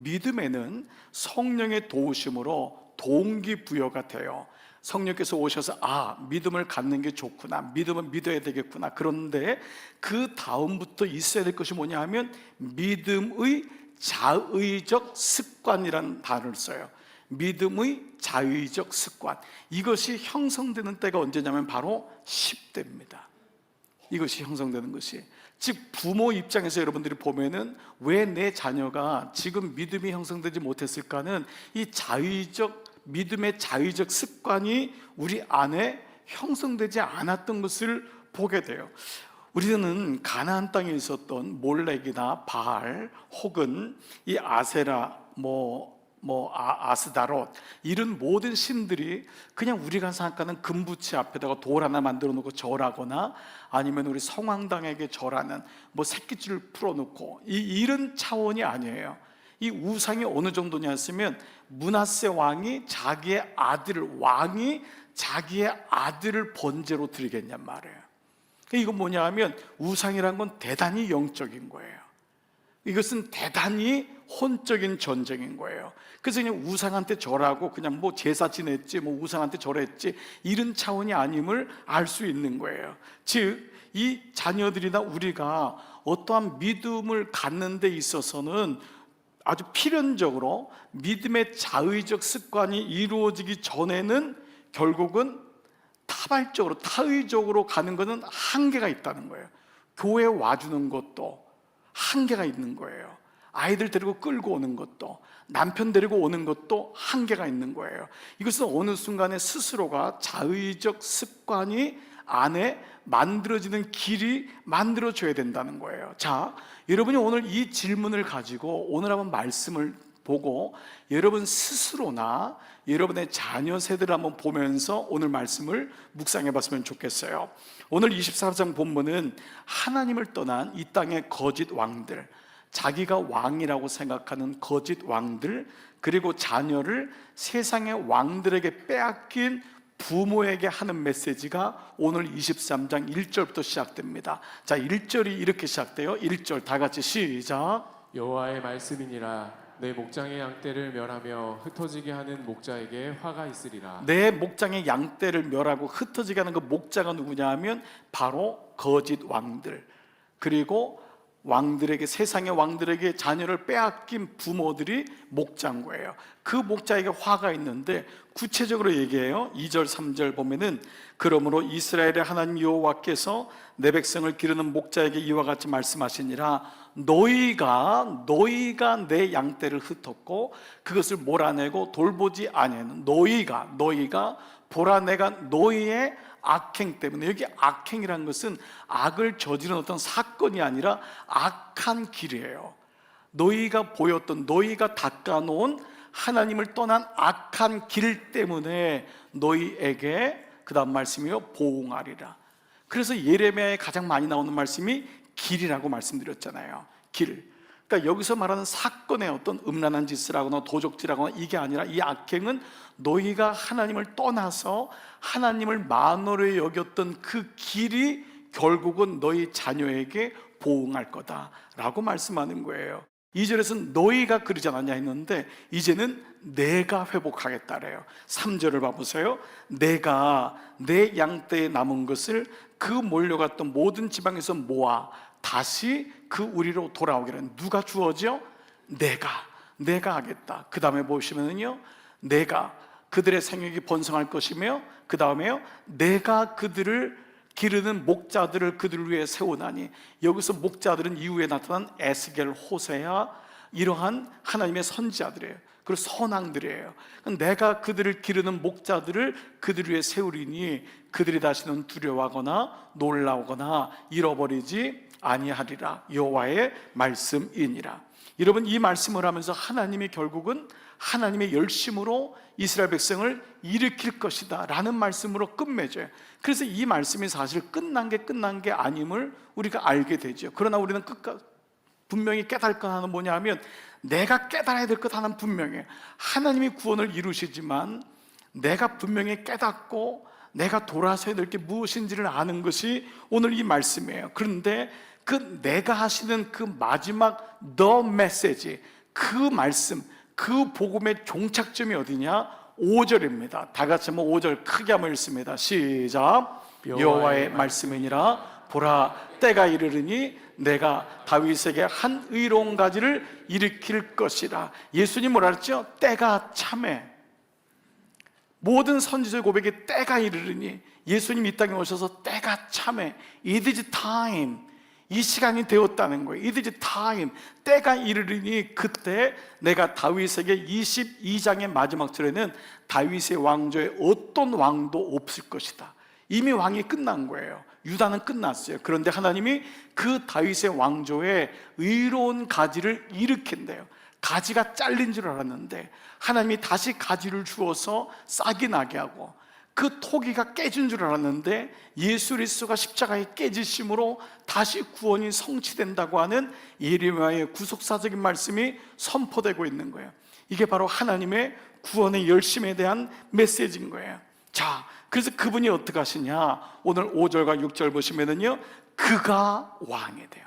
믿음에는 성령의 도우심으로 동기부여가 돼요. 성령께서 오셔서 믿음을 갖는 게 좋구나, 믿음은 믿어야 되겠구나. 그런데 그 다음부터 있어야 될 것이 뭐냐 하면 믿음의 자의적 습관이라는 단어를 써요. 믿음의 자의적 습관, 이것이 형성되는 때가 언제냐면 바로 10대입니다 이것이 형성되는 것이, 즉 부모 입장에서 여러분들이 보면은 왜 내 자녀가 지금 믿음이 형성되지 못했을까는 이 믿음의 자의적 습관이 우리 안에 형성되지 않았던 것을 보게 돼요. 우리는 가나안 땅에 있었던 몰렉이나 바알 혹은 이 아세라, 아스다롯, 이런 모든 신들이 그냥 우리가 생각하는 금부치 앞에다가 돌 하나 만들어 놓고 절하거나 아니면 우리 성황당에게 절하는 새끼줄을 풀어놓고 이런 차원이 아니에요. 이 우상이 어느 정도냐 했으면 므낫세 왕이 자기의 아들을 번제로 드리겠냔 말이에요. 이건 뭐냐 하면 우상이란 건 대단히 영적인 거예요. 이것은 대단히 혼적인 전쟁인 거예요. 그래서 그냥 우상한테 절하고 그냥 제사 지냈지, 우상한테 절했지, 이런 차원이 아님을 알 수 있는 거예요. 즉 이 자녀들이나 우리가 어떠한 믿음을 갖는 데 있어서는 아주 필연적으로 믿음의 자의적 습관이 이루어지기 전에는 결국은 타발적으로, 타의적으로 가는 것은 한계가 있다는 거예요. 교회에 와주는 것도 한계가 있는 거예요. 아이들 데리고 끌고 오는 것도, 남편 데리고 오는 것도 한계가 있는 거예요. 이것은 어느 순간에 스스로가 자의적 습관이 안에 만들어지는 길이 만들어져야 된다는 거예요. 자, 여러분이 오늘 이 질문을 가지고 오늘 한번 말씀을 보고 여러분 스스로나 여러분의 자녀 세대를 한번 보면서 오늘 말씀을 묵상해 봤으면 좋겠어요. 오늘 24장 본문은 하나님을 떠난 이 땅의 거짓 왕들, 자기가 왕이라고 생각하는 거짓 왕들, 그리고 자녀를 세상의 왕들에게 빼앗긴 부모에게 하는 메시지가 오늘 23장 1절부터 시작됩니다. 자, 1절이 이렇게 시작돼요. 1절 다 같이 시작. 여호와의 말씀이니라. 내 목장의 양떼를 멸하며 흩어지게 하는 목자에게 화가 있으리라. 내 목장의 양떼를 멸하고 흩어지게 하는 그 목자가 누구냐 하면 바로 거짓 왕들, 그리고 왕들에게, 세상의 왕들에게 자녀를 빼앗긴 부모들이 목자인 거예요. 그 목자에게 화가 있는데 구체적으로 얘기해요. 2절 3절 보면은 그러므로 이스라엘의 하나님 여호와께서 내 백성을 기르는 목자에게 이와 같이 말씀하시니라. 너희가 내 양떼를 흩었고 그것을 몰아내고 돌보지 아니하는 너희가 보라내가 너희의 악행 때문에, 여기 악행이라는 것은 악을 저지른 어떤 사건이 아니라 악한 길이에요. 너희가 닦아놓은 하나님을 떠난 악한 길 때문에 너희에게, 그 다음 말씀이요, 보응하리라. 그래서 예레미야에 가장 많이 나오는 말씀이 길이라고 말씀드렸잖아요. 길. 그러니까 여기서 말하는 사건의 어떤 음란한 짓을 하거나 도적질하거나 이게 아니라 이 악행은 너희가 하나님을 떠나서 하나님을 만으로 여겼던 그 길이 결국은 너희 자녀에게 보응할 거다라고 말씀하는 거예요. 2절에서는 너희가 그러지 않았냐 했는데 이제는 내가 회복하겠다래요. 3절을 봐보세요. 내가 내 양떼에 남은 것을 그 몰려갔던 모든 지방에서 모아 다시 그 우리로 돌아오기를. 누가 주어져? 내가 하겠다. 그 다음에 보시면은요, 내가 그들의 생육이 번성할 것이며, 그 다음에요, 내가 그들을 기르는 목자들을 그들을 위해 세우나니. 여기서 목자들은 이후에 나타난 에스겔, 호세아, 이러한 하나님의 선지자들이에요. 그리고 선왕들이에요. 내가 그들을 기르는 목자들을 그들 위해 세우리니 그들이 다시는 두려워하거나 놀라우거나 잃어버리지 아니하리라. 여호와의 말씀이니라. 여러분, 이 말씀을 하면서 하나님이 결국은 하나님의 열심으로 이스라엘 백성을 일으킬 것이다 라는 말씀으로 끝맺어요. 그래서 이 말씀이 사실 끝난 게 아님을 우리가 알게 되죠. 그러나 우리는 분명히 깨달을 것 하나는 뭐냐 하면, 내가 깨달아야 될 것 하나는 분명해요. 하나님이 구원을 이루시지만 내가 분명히 깨닫고 내가 돌아서야 될 게 무엇인지를 아는 것이 오늘 이 말씀이에요. 그런데 그 내가 하시는 그 마지막 the message, 그 말씀, 그 복음의 종착점이 어디냐? 5절입니다. 다 같이 한번 5절 크게 한번 읽습니다. 시작. 여호와의 말씀이니라. 보라, 때가 이르르니 내가 다윗에게 한 의로운 가지를 일으킬 것이라. 예수님 뭐라 그랬죠? 때가 참해. 모든 선지자의 고백에 때가 이르르니, 예수님 이 땅에 오셔서 때가 참해. It is time. 이 시간이 되었다는 거예요. It is time. 때가 이르르니 그때 내가 다윗에게 22장의 마지막 절에는 다윗의 왕조에 어떤 왕도 없을 것이다. 이미 왕이 끝난 거예요. 유다는 끝났어요. 그런데 하나님이 그 다윗의 왕조에 의로운 가지를 일으킨대요. 가지가 잘린 줄 알았는데 하나님이 다시 가지를 주어서 싹이 나게 하고, 그 토기가 깨진 줄 알았는데 예수 그리스도가 십자가에 깨지심으로 다시 구원이 성취된다고 하는 예레미야의 구속사적인 말씀이 선포되고 있는 거예요. 이게 바로 하나님의 구원의 열심에 대한 메시지인 거예요. 자, 그래서 그분이 어떻게 하시냐? 오늘 5절과 6절 보시면은요, 그가 왕이 돼요.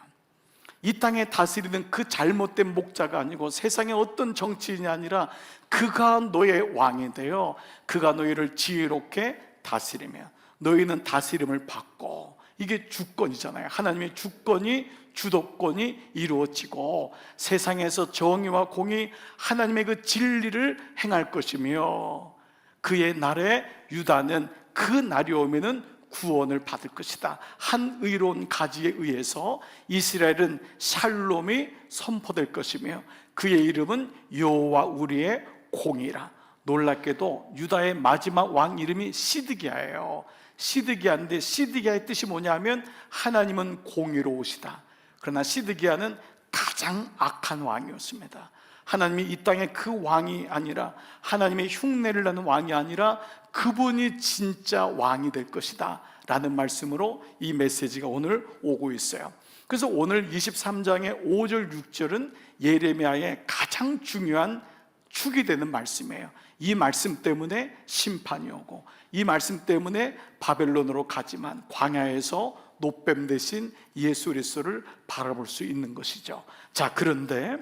이 땅에 다스리는 그 잘못된 목자가 아니고 세상의 어떤 정치인이 아니라 그가 너의 왕이 되어 그가 너희를 지혜롭게 다스리며 너희는 다스림을 받고, 이게 주권이잖아요. 하나님의 주권이, 주도권이 이루어지고 세상에서 정의와 공의, 하나님의 그 진리를 행할 것이며 그의 날에 유다는 그 날이 오면은 구원을 받을 것이다. 한 의로운 가지에 의해서 이스라엘은 샬롬이 선포될 것이며 그의 이름은 여호와 우리의 공이라. 놀랍게도 유다의 마지막 왕 이름이 시드기야예요. 시드기야인데 시드기야의 뜻이 뭐냐면 하나님은 공의로우시다. 그러나 시드기야는 가장 악한 왕이었습니다. 하나님이 이 땅에 그 왕이 아니라, 하나님의 흉내를 내는 왕이 아니라 그분이 진짜 왕이 될 것이다 라는 말씀으로 이 메시지가 오늘 오고 있어요. 그래서 오늘 23장의 5절 6절은 예레미야의 가장 중요한 축이 되는 말씀이에요. 이 말씀 때문에 심판이 오고, 이 말씀 때문에 바벨론으로 가지만 광야에서 노뱀 대신 예수 그리스도를 바라볼 수 있는 것이죠. 자, 그런데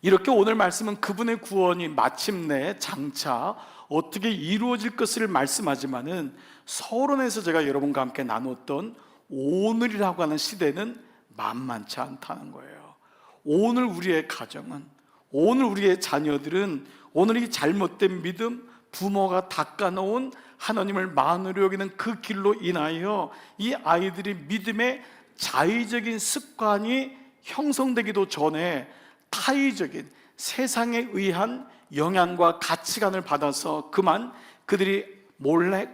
이렇게 오늘 말씀은 그분의 구원이 마침내 장차 어떻게 이루어질 것을 말씀하지만은, 서론에서 제가 여러분과 함께 나눴던 오늘이라고 하는 시대는 만만치 않다는 거예요. 오늘 우리의 가정은, 오늘 우리의 자녀들은, 오늘 이 잘못된 믿음, 부모가 닦아놓은 하나님을 만으로 여기는 그 길로 인하여 이 아이들이 믿음의 자의적인 습관이 형성되기도 전에 타의적인 세상에 의한 영향과 가치관을 받아서 그만 그들이 몰렉,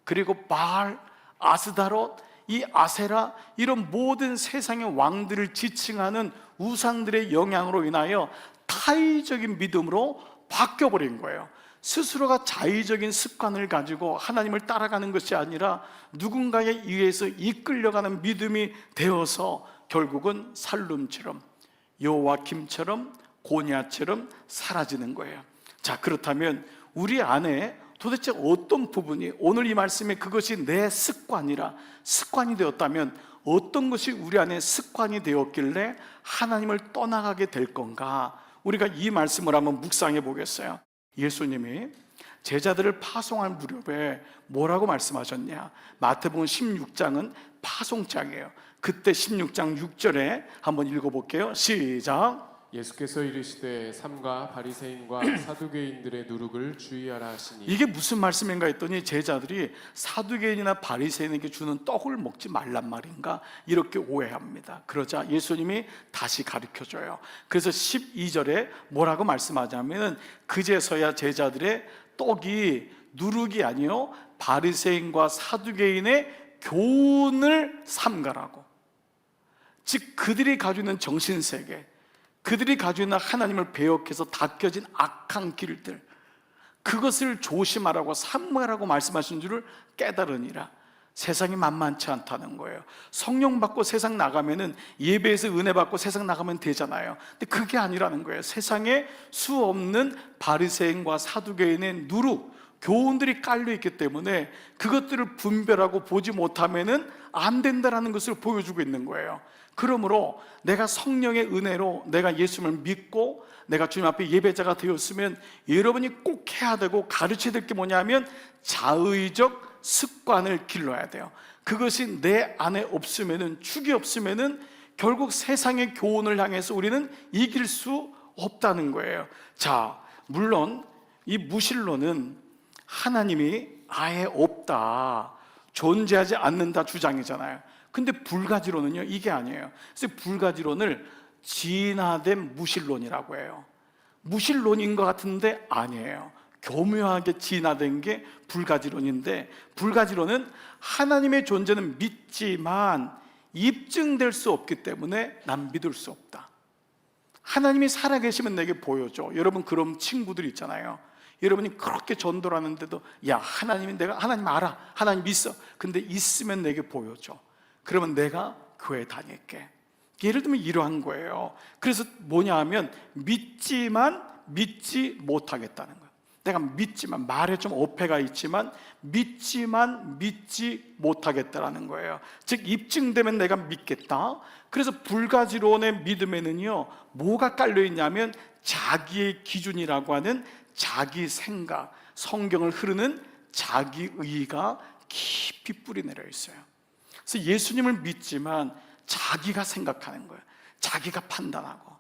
그리고 바알, 아스다롯, 이 아세라, 이런 모든 세상의 왕들을 지칭하는 우상들의 영향으로 인하여 타의적인 믿음으로 바뀌어버린 거예요. 스스로가 자의적인 습관을 가지고 하나님을 따라가는 것이 아니라 누군가에 의해서 이끌려가는 믿음이 되어서 결국은 살룸처럼, 여호와김처럼, 고니아처럼 사라지는 거예요. 자, 그렇다면 우리 안에 도대체 어떤 부분이, 오늘 이 말씀에 그것이 내 습관이라 습관이 되었다면 어떤 것이 우리 안에 습관이 되었길래 하나님을 떠나가게 될 건가? 우리가 이 말씀을 한번 묵상해 보겠어요. 예수님이 제자들을 파송할 무렵에 뭐라고 말씀하셨냐? 마태복음 16장은 파송장이에요. 그때 16장 6절에 한번 읽어볼게요. 시작. 예수께서 이르시되 삼가 바리새인과 사두개인들의 누룩을 주의하라 하시니. 이게 무슨 말씀인가 했더니 제자들이 사두개인이나 바리새인에게 주는 떡을 먹지 말란 말인가 이렇게 오해합니다. 그러자 예수님이 다시 가르쳐줘요. 그래서 12절에 뭐라고 말씀하자면 그제서야 제자들의 떡이 누룩이 아니요 바리새인과 사두개인의 교훈을 삼가라고. 즉 그들이 가지고 있는 정신세계, 그들이 가지고 있는 하나님을 배역해서 닦여진 악한 길들, 그것을 조심하라고 삼가라고 말씀하신 줄을 깨달으니라. 세상이 만만치 않다는 거예요. 성령 받고 세상 나가면은, 예배에서 은혜 받고 세상 나가면 되잖아요. 근데 그게 아니라는 거예요. 세상에 수 없는 바리새인과 사두개인의 누룩, 교훈들이 깔려 있기 때문에 그것들을 분별하고 보지 못하면은 안 된다라는 것을 보여주고 있는 거예요. 그러므로 내가 성령의 은혜로 내가 예수님을 믿고 내가 주님 앞에 예배자가 되었으면 여러분이 꼭 해야 되고 가르쳐야 될 게 뭐냐면 자의적 습관을 길러야 돼요. 그것이 내 안에 없으면은, 축이 없으면은 결국 세상의 교훈을 향해서 우리는 이길 수 없다는 거예요. 자, 물론 이 무신론은 하나님이 아예 없다, 존재하지 않는다 주장이잖아요. 근데 불가지론은요, 이게 아니에요. 그래서 불가지론을 진화된 무신론이라고 해요. 무신론인 것 같은데 아니에요. 교묘하게 진화된 게 불가지론인데, 불가지론은 하나님의 존재는 믿지만 입증될 수 없기 때문에 난 믿을 수 없다. 하나님이 살아계시면 내게 보여줘. 여러분 그런 친구들 있잖아요. 여러분이 그렇게 전도를 하는데도 야, 하나님이, 내가 하나님 알아, 하나님 있어, 근데 있으면 내게 보여줘. 그러면 내가 교회 다닐게. 예를 들면 이러한 거예요. 그래서 뭐냐 하면 믿지만 믿지 못하겠다는 거예요. 내가 믿지만, 말에 좀 어폐가 있지만 믿지만 믿지 못하겠다라는 거예요. 즉 입증되면 내가 믿겠다. 그래서 불가지론의 믿음에는요, 뭐가 깔려 있냐면 자기의 기준이라고 하는 자기 생각, 성경을 흐르는 자기의가 깊이 뿌리 내려 있어요. 그래서 예수님을 믿지만 자기가 생각하는 거예요. 자기가 판단하고.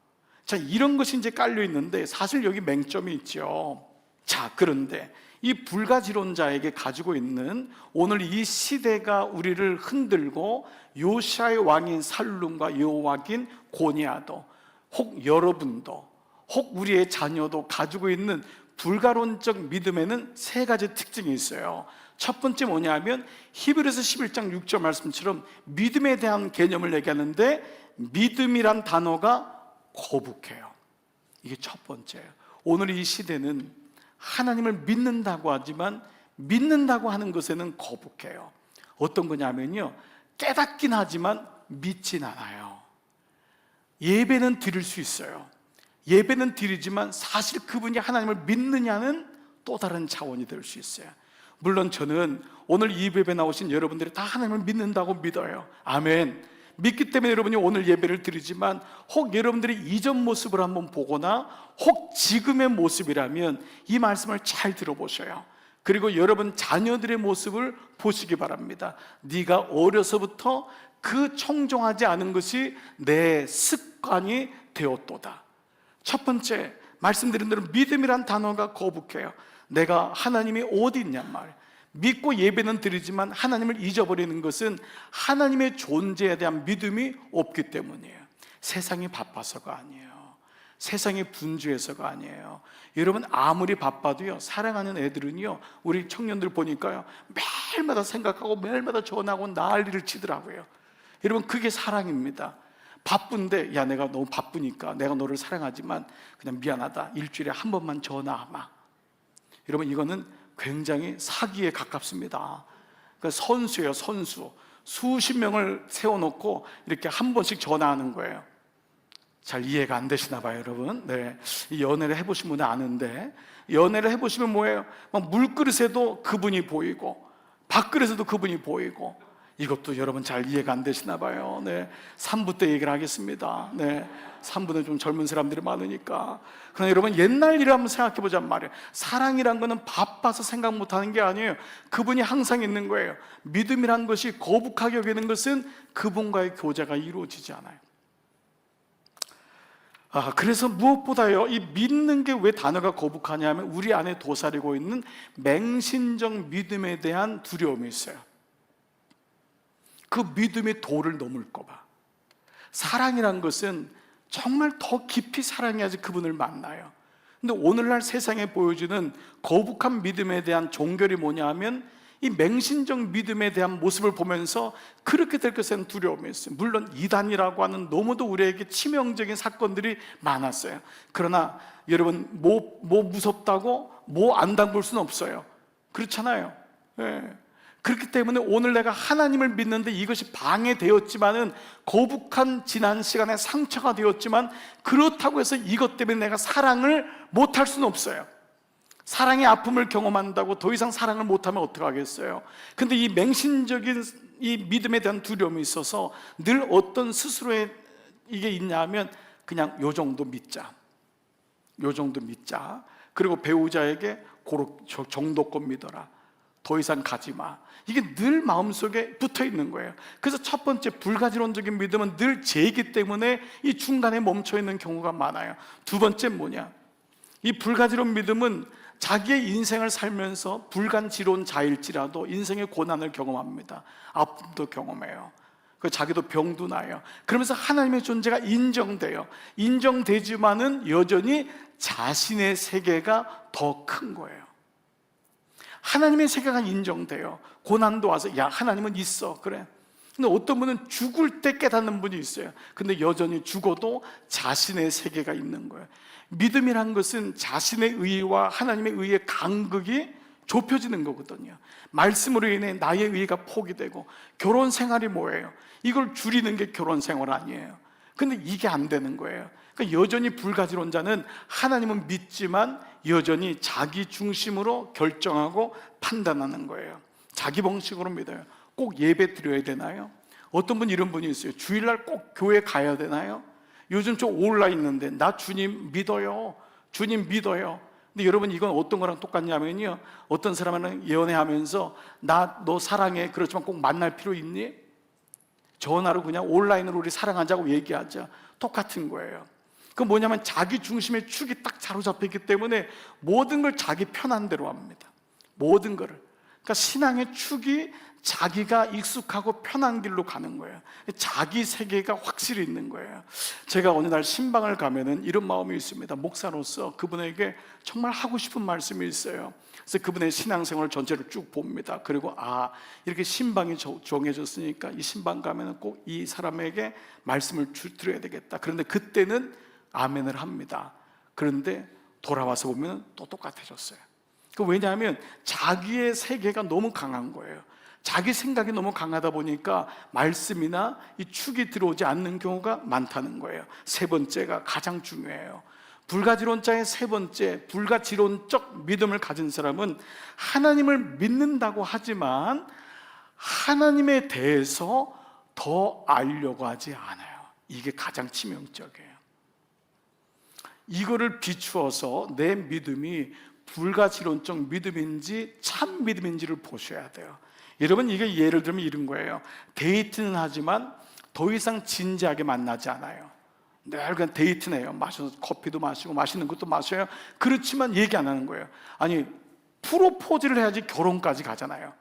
자, 이런 것이 이제 깔려 있는데 사실 여기 맹점이 있죠. 자, 그런데 이 불가지론자에게 가지고 있는, 오늘 이 시대가 우리를 흔들고 요시아의 왕인 살룸과 여호와긴 고니아도, 혹 여러분도, 혹 우리의 자녀도 가지고 있는 불가론적 믿음에는 세 가지 특징이 있어요. 첫 번째 뭐냐면 히브리서 11장 6절 말씀처럼 믿음에 대한 개념을 얘기하는데 믿음이란 단어가 거북해요. 이게 첫 번째예요. 오늘 이 시대는 하나님을 믿는다고 하지만 믿는다고 하는 것에는 거북해요. 어떤 거냐면요, 깨닫긴 하지만 믿진 않아요. 예배는 드릴 수 있어요. 예배는 드리지만 사실 그분이 하나님을 믿느냐는 또 다른 차원이 될 수 있어요. 물론 저는 오늘 이 예배에 나오신 여러분들이 다 하나님을 믿는다고 믿어요. 아멘. 믿기 때문에 여러분이 오늘 예배를 드리지만, 혹 여러분들이 이전 모습을 한번 보거나 혹 지금의 모습이라면 이 말씀을 잘 들어보셔요. 그리고 여러분 자녀들의 모습을 보시기 바랍니다. 네가 어려서부터 그 청종하지 않은 것이 내 습관이 되었도다. 첫 번째, 말씀드린 대로 믿음이란 단어가 거북해요. 내가 하나님이 어디 있냔 말이에요. 믿고 예배는 드리지만 하나님을 잊어버리는 것은 하나님의 존재에 대한 믿음이 없기 때문이에요. 세상이 바빠서가 아니에요. 세상이 분주해서가 아니에요. 여러분 아무리 바빠도요, 사랑하는 애들은요, 우리 청년들 보니까요, 매일마다 생각하고 매일마다 전화하고 난리를 치더라고요. 여러분 그게 사랑입니다. 바쁜데, 야 내가 너무 바쁘니까 내가 너를 사랑하지만 그냥 미안하다, 일주일에 한 번만 전화하마. 여러분 이거는 굉장히 사기에 가깝습니다. 그러니까 선수예요, 선수. 수십 명을 세워놓고 이렇게 한 번씩 전화하는 거예요. 잘 이해가 안 되시나 봐요, 여러분. 네, 이 연애를 해보신 분은 아는데, 연애를 해보시면 뭐예요? 막 물그릇에도 그분이 보이고 밥그릇에도 그분이 보이고. 이것도 여러분 잘 이해가 안 되시나 봐요. 네, 3부 때 얘기를 하겠습니다. 네, 3부는 좀 젊은 사람들이 많으니까. 그러나 여러분 옛날 일을 한번 생각해 보자는 말이에요. 사랑이란 거는 바빠서 생각 못하는 게 아니에요. 그분이 항상 있는 거예요. 믿음이란 것이 거북하게 여기는 것은 그분과의 교제가 이루어지지 않아요. 그래서 무엇보다요, 이 믿는 게 왜 단어가 거북하냐면 우리 안에 도사리고 있는 맹신적 믿음에 대한 두려움이 있어요. 그 믿음의 도를 넘을까 봐. 사랑이란 것은 정말 더 깊이 사랑해야지 그분을 만나요. 근데 오늘날 세상에 보여주는 거북한 믿음에 대한 종결이 뭐냐 하면 이 맹신적 믿음에 대한 모습을 보면서 그렇게 될 것에는 두려움이 있어요. 물론 이단이라고 하는 너무도 우리에게 치명적인 사건들이 많았어요. 그러나 여러분 뭐 무섭다고 뭐 안 당볼 수는 없어요. 그렇잖아요. 네. 그렇기 때문에 오늘 내가 하나님을 믿는데 이것이 방해되었지만은, 거북한 지난 시간에 상처가 되었지만, 그렇다고 해서 이것 때문에 내가 사랑을 못할 수는 없어요. 사랑의 아픔을 경험한다고 더 이상 사랑을 못하면 어떡하겠어요? 근데 이 맹신적인 이 믿음에 대한 두려움이 있어서 늘 어떤 스스로의 이게 있냐면 그냥 요 정도 믿자, 요 정도 믿자. 그리고 배우자에게 저 정도껏 믿어라, 더 이상 가지 마. 이게 늘 마음속에 붙어 있는 거예요. 그래서 첫 번째 불가지론적인 믿음은 늘 죄이기 때문에 이 중간에 멈춰 있는 경우가 많아요. 두 번째 뭐냐, 이 불가지론 믿음은 자기의 인생을 살면서 불간지론자일지라도 인생의 고난을 경험합니다. 아픔도 경험해요. 그 자기도 병도 나요. 그러면서 하나님의 존재가 인정돼요. 인정되지만은 여전히 자신의 세계가 더 큰 거예요. 하나님의 세계가 인정돼요. 고난도 와서 야, 하나님은 있어, 그래. 근데 어떤 분은 죽을 때 깨닫는 분이 있어요. 근데 여전히 죽어도 자신의 세계가 있는 거예요. 믿음이란 것은 자신의 의와 하나님의 의의 간극이 좁혀지는 거거든요. 말씀으로 인해 나의 의가 포기되고, 결혼 생활이 뭐예요? 이걸 줄이는 게 결혼 생활 아니에요. 근데 이게 안 되는 거예요. 그러니까 여전히 불가지론자는 하나님은 믿지만 여전히 자기 중심으로 결정하고 판단하는 거예요. 자기 방식으로 믿어요. 꼭 예배 드려야 되나요? 어떤 분 이런 분이 있어요. 주일날 꼭 교회 가야 되나요? 요즘 좀 올라 있는데 나 주님 믿어요, 주님 믿어요. 근데 여러분, 이건 어떤 거랑 똑같냐면요, 어떤 사람은 연애하면서 나 너 사랑해, 그렇지만 꼭 만날 필요 있니? 전화로 그냥 온라인으로 우리 사랑하자고 얘기하자. 똑같은 거예요. 그 뭐냐면 자기 중심의 축이 딱 사로잡혀 있기 때문에 모든 걸 자기 편한 대로 합니다. 모든 거를. 그러니까 신앙의 축이 자기가 익숙하고 편한 길로 가는 거예요. 자기 세계가 확실히 있는 거예요. 제가 어느 날 신방을 가면은 이런 마음이 있습니다. 목사로서 그분에게 정말 하고 싶은 말씀이 있어요. 그래서 그분의 신앙생활 전체를 쭉 봅니다. 그리고 이렇게 신방이 정해졌으니까 이 신방 가면은 꼭 이 사람에게 말씀을 드려야 되겠다. 그런데 그때는 아멘을 합니다. 그런데 돌아와서 보면 또 똑같아졌어요. 왜냐하면 자기의 세계가 너무 강한 거예요. 자기 생각이 너무 강하다 보니까 말씀이나 이 축이 들어오지 않는 경우가 많다는 거예요. 세 번째가 가장 중요해요. 불가지론자의 세 번째, 불가지론적 믿음을 가진 사람은 하나님을 믿는다고 하지만 하나님에 대해서 더 알려고 하지 않아요. 이게 가장 치명적이에요. 이거를 비추어서 내 믿음이 불가지론적 믿음인지 참 믿음인지를 보셔야 돼요. 여러분, 이게 예를 들면 이런 거예요. 데이트는 하지만 더 이상 진지하게 만나지 않아요. 늘 그냥 데이트네요. 마셔서 커피도 마시고 맛있는 것도 마셔요. 그렇지만 얘기 안 하는 거예요. 아니, 프로포즈를 해야지 결혼까지 가잖아요.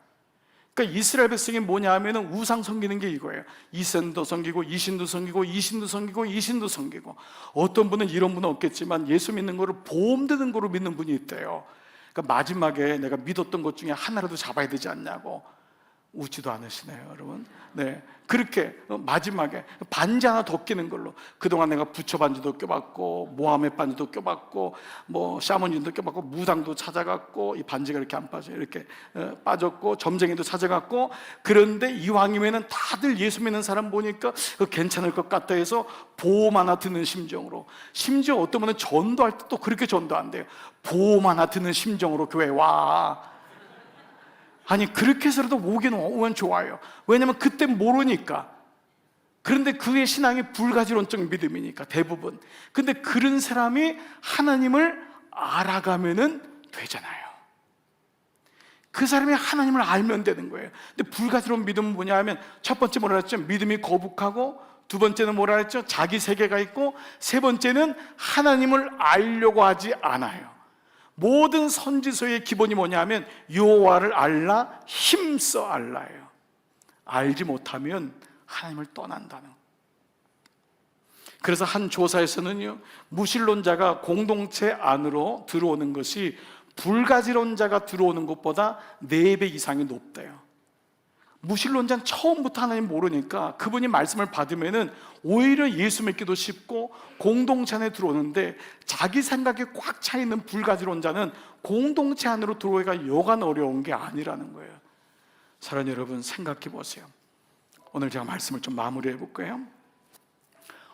그러니까 이스라엘 백성이 뭐냐 하면은 우상 섬기는 게 이거예요. 이신도 섬기고 이신도 섬기고 이신도 섬기고 이신도 섬기고. 어떤 분은 이런 분은 없겠지만 예수 믿는 거를 보험 드는 거로 믿는 분이 있대요. 그러니까 마지막에 내가 믿었던 것 중에 하나라도 잡아야 되지 않냐고. 웃지도 않으시네요, 여러분. 네, 그렇게 마지막에 반지 하나 더 끼는 걸로. 그동안 내가 부처 반지도 껴봤고 모하메 반지도 껴봤고 뭐 샤머닌도 껴봤고 무당도 찾아갔고 이 반지가 이렇게 안 빠져요. 이렇게 빠졌고 점쟁이도 찾아갔고. 그런데 이왕이면은 다들 예수 믿는 사람 보니까 괜찮을 것 같다 해서 보험 하나 드는 심정으로. 심지어 어떤 분은 전도할 때 또 그렇게 전도한대요. 보험 하나 드는 심정으로 교회 와. 아니, 그렇게 해서라도 오면 좋아요. 왜냐면 그때 모르니까. 그런데 그의 신앙이 불가지론적 믿음이니까 대부분. 근데 그런 사람이 하나님을 알아가면은 되잖아요. 그 사람이 하나님을 알면 되는 거예요. 근데 불가지론 믿음은 뭐냐 하면 첫 번째 뭐라 했죠? 믿음이 거북하고, 두 번째는 뭐라 했죠? 자기 세계가 있고, 세 번째는 하나님을 알려고 하지 않아요. 모든 선지서의 기본이 뭐냐 하면 여호와를 알라, 힘써 알라예요. 알지 못하면 하나님을 떠난다는. 그래서 한 조사에서는요, 무신론자가 공동체 안으로 들어오는 것이 불가지론자가 들어오는 것보다 4배 이상이 높대요. 무신론자는 처음부터 하나님 모르니까 그분이 말씀을 받으면은 오히려 예수 믿기도 쉽고 공동체 안에 들어오는데, 자기 생각에 꽉 차 있는 불가지론자는 공동체 안으로 들어오기가 여간 어려운 게 아니라는 거예요. 사랑하는 여러분, 생각해 보세요. 오늘 제가 말씀을 좀 마무리해 볼까요?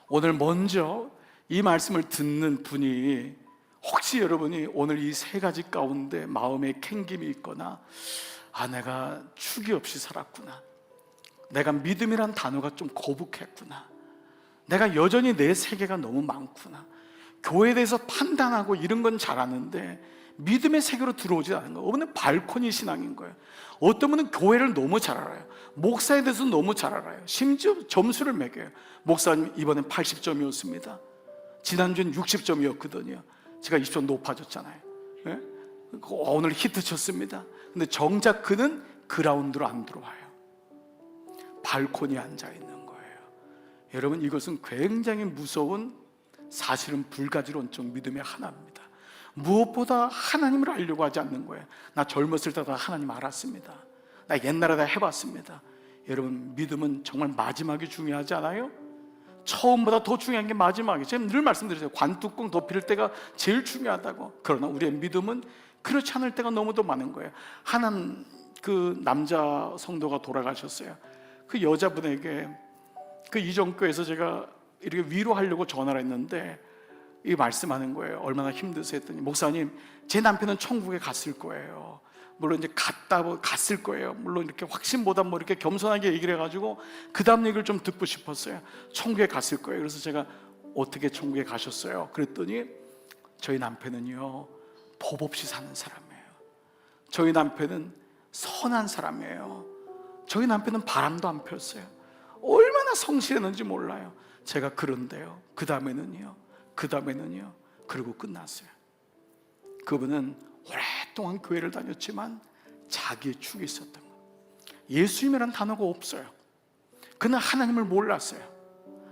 오늘 먼저 이 말씀을 듣는 분이, 혹시 여러분이 오늘 이 3가지 가운데 마음에 캥김이 있거나 내가 축이 없이 살았구나, 내가 믿음이란 단어가 좀 거북했구나. 내가 여전히 내 세계가 너무 많구나. 교회에 대해서 판단하고 이런 건 잘하는데 믿음의 세계로 들어오지 않은 거예요. 어떤 분은 발코니 신앙인 거예요. 어떤 분은 교회를 너무 잘 알아요. 목사에 대해서 너무 잘 알아요. 심지어 점수를 매겨요. 목사님 이번엔 80점이었습니다. 지난주엔 60점이었거든요. 제가 20점 높아졌잖아요. 네? 오늘 히트 쳤습니다. 근데 정작 그는 그라운드로 안 들어와요. 발코니에 앉아 있는 거예요. 여러분, 이것은 굉장히 무서운, 사실은 불가지론적 믿음의 하나입니다. 무엇보다 하나님을 알려고 하지 않는 거예요. 나 젊었을 때도 하나님 알았습니다. 나 옛날에 다 해봤습니다. 여러분, 믿음은 정말 마지막이 중요하지 않아요? 처음보다 더 중요한 게 마지막이에요. 제가 늘 말씀드렸어요. 관뚜껑 덮일 때가 제일 중요하다고. 그러나 우리의 믿음은 그렇지 않을 때가 너무도 많은 거예요. 한 그 남자 성도가 돌아가셨어요. 그 여자분에게 그 이정교에서 제가 이렇게 위로하려고 전화를 했는데 이 말씀하는 거예요. 얼마나 힘드세요 했더니, 목사님, 제 남편은 천국에 갔을 거예요. 물론 이제 갔을 거예요. 물론 이렇게 확신보다 뭐 이렇게 겸손하게 얘기를 해가지고 그 다음 얘기를 좀 듣고 싶었어요. 천국에 갔을 거예요. 그래서 제가 어떻게 천국에 가셨어요? 그랬더니 저희 남편은요, 법 없이 사는 사람이에요. 저희 남편은 선한 사람이에요. 저희 남편은 바람도 안 폈어요. 얼마나 성실했는지 몰라요. 제가 그런데요, 그 다음에는요, 그리고 끝났어요. 그분은 오랫동안 교회를 다녔지만 자기의 축이 있었던 거예요. 예수님이라는 단어가 없어요. 그는 하나님을 몰랐어요.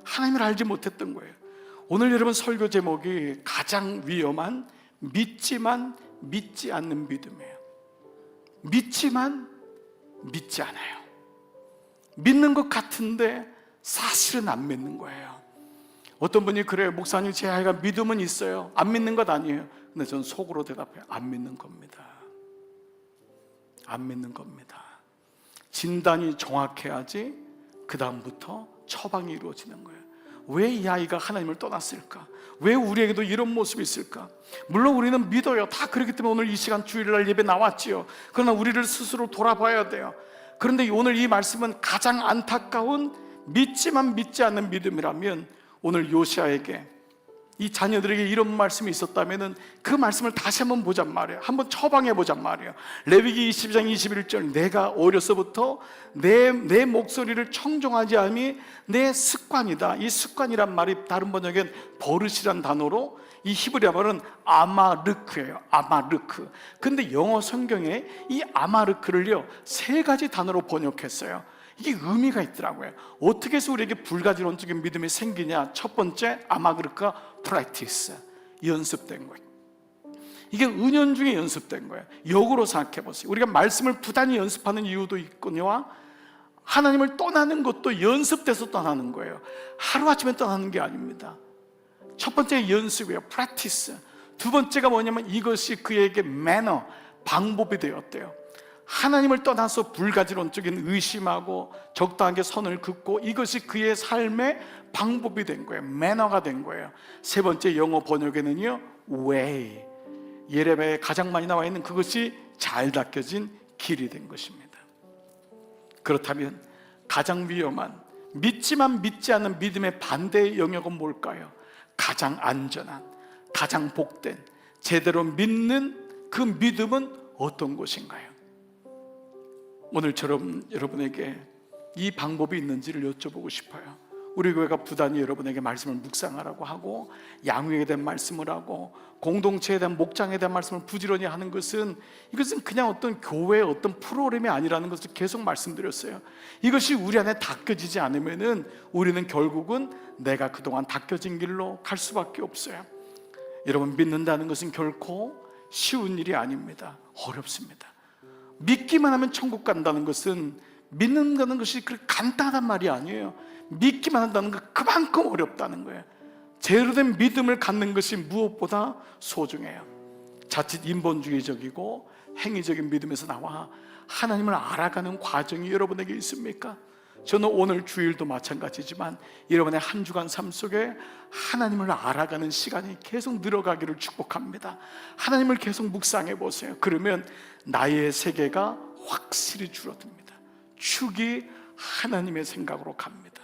하나님을 알지 못했던 거예요. 오늘 여러분 설교 제목이 가장 위험한 믿지만 믿지 않는 믿음이에요. 믿지만 믿지 않아요. 믿는 것 같은데 사실은 안 믿는 거예요. 어떤 분이 그래요. 목사님, 제 아이가 믿음은 있어요. 안 믿는 것 아니에요. 근데 전 속으로 대답해요. 안 믿는 겁니다. 안 믿는 겁니다. 진단이 정확해야지 그 다음부터 처방이 이루어지는 거예요. 왜 이 아이가 하나님을 떠났을까? 왜 우리에게도 이런 모습이 있을까? 물론 우리는 믿어요. 다 그렇기 때문에 오늘 이 시간 주일날 예배 나왔지요. 그러나 우리를 스스로 돌아봐야 돼요. 그런데 오늘 이 말씀은 가장 안타까운 믿지만 믿지 않는 믿음이라면, 오늘 요시아에게, 이 자녀들에게 이런 말씀이 있었다면 그 말씀을 다시 한번 보잔 말이에요. 한번 처방해 보잔 말이에요. 레위기 22장 21절, 내가 어려서부터 내 목소리를 청종하지 않음이 내 습관이다. 이 습관이란 말이 다른 번역엔 버릇이란 단어로, 이 히브리어 말은 아마르크예요. 아마르크. 근데 영어 성경에 이 아마르크를요, 세 가지 단어로 번역했어요. 이게 의미가 있더라고요. 어떻게 해서 우리에게 불가지론적인 믿음이 생기냐? 첫 번째, 아마르크가 프랙티스, 연습된 거예요. 이게 은연중에 연습된 거예요. 역으로 생각해 보세요. 우리가 말씀을 부단히 연습하는 이유도 있거니와 하나님을 떠나는 것도 연습돼서 떠나는 거예요. 하루아침에 떠나는 게 아닙니다. 첫 번째 연습이에요. 프랙티스. 두 번째가 뭐냐면 이것이 그에게 매너, 방법이 되었대요. 하나님을 떠나서 불가지론적인 의심하고 적당하게 선을 긋고, 이것이 그의 삶의 방법이 된 거예요. 매너가 된 거예요. 세 번째 영어 번역에는요, way, 예레미야에 가장 많이 나와 있는 그것이 잘 닦여진 길이 된 것입니다. 그렇다면 가장 위험한, 믿지만 믿지 않는 믿음의 반대의 영역은 뭘까요? 가장 안전한, 가장 복된, 제대로 믿는 그 믿음은 어떤 것인가요? 오늘처럼 여러분에게 이 방법이 있는지를 여쭤보고 싶어요. 우리 교회가 부단히 여러분에게 말씀을 묵상하라고 하고, 양육에 대한 말씀을 하고, 공동체에 대한, 목장에 대한 말씀을 부지런히 하는 것은, 이것은 그냥 어떤 교회의 어떤 프로그램이 아니라는 것을 계속 말씀드렸어요. 이것이 우리 안에 닦여지지 않으면은 우리는 결국은 내가 그동안 닦여진 길로 갈 수밖에 없어요. 여러분, 믿는다는 것은 결코 쉬운 일이 아닙니다. 어렵습니다. 믿기만 하면 천국 간다는 것은, 믿는다는 것이 그렇게 간단한 말이 아니에요. 믿기만 한다는 건 그만큼 어렵다는 거예요. 제대로 된 믿음을 갖는 것이 무엇보다 소중해요. 자칫 인본주의적이고 행위적인 믿음에서 나와 하나님을 알아가는 과정이 여러분에게 있습니까? 저는 오늘 주일도 마찬가지지만 여러분의 한 주간 삶 속에 하나님을 알아가는 시간이 계속 늘어가기를 축복합니다. 하나님을 계속 묵상해 보세요. 그러면 나의 세계가 확실히 줄어듭니다. 축이 하나님의 생각으로 갑니다.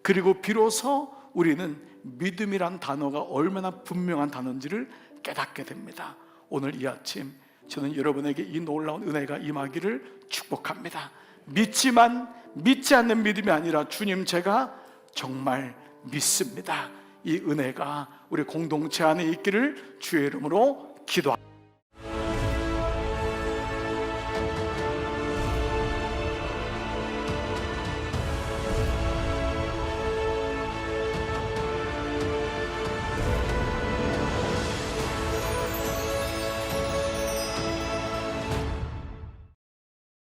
그리고 비로소 우리는 믿음이란 단어가 얼마나 분명한 단어인지를 깨닫게 됩니다. 오늘 이 아침 저는 여러분에게 이 놀라운 은혜가 임하기를 축복합니다. 믿지만 믿지 않는 믿음이 아니라 주님 제가 정말 믿습니다. 이 은혜가 우리 공동체 안에 있기를 주의 이름으로 기도합니다.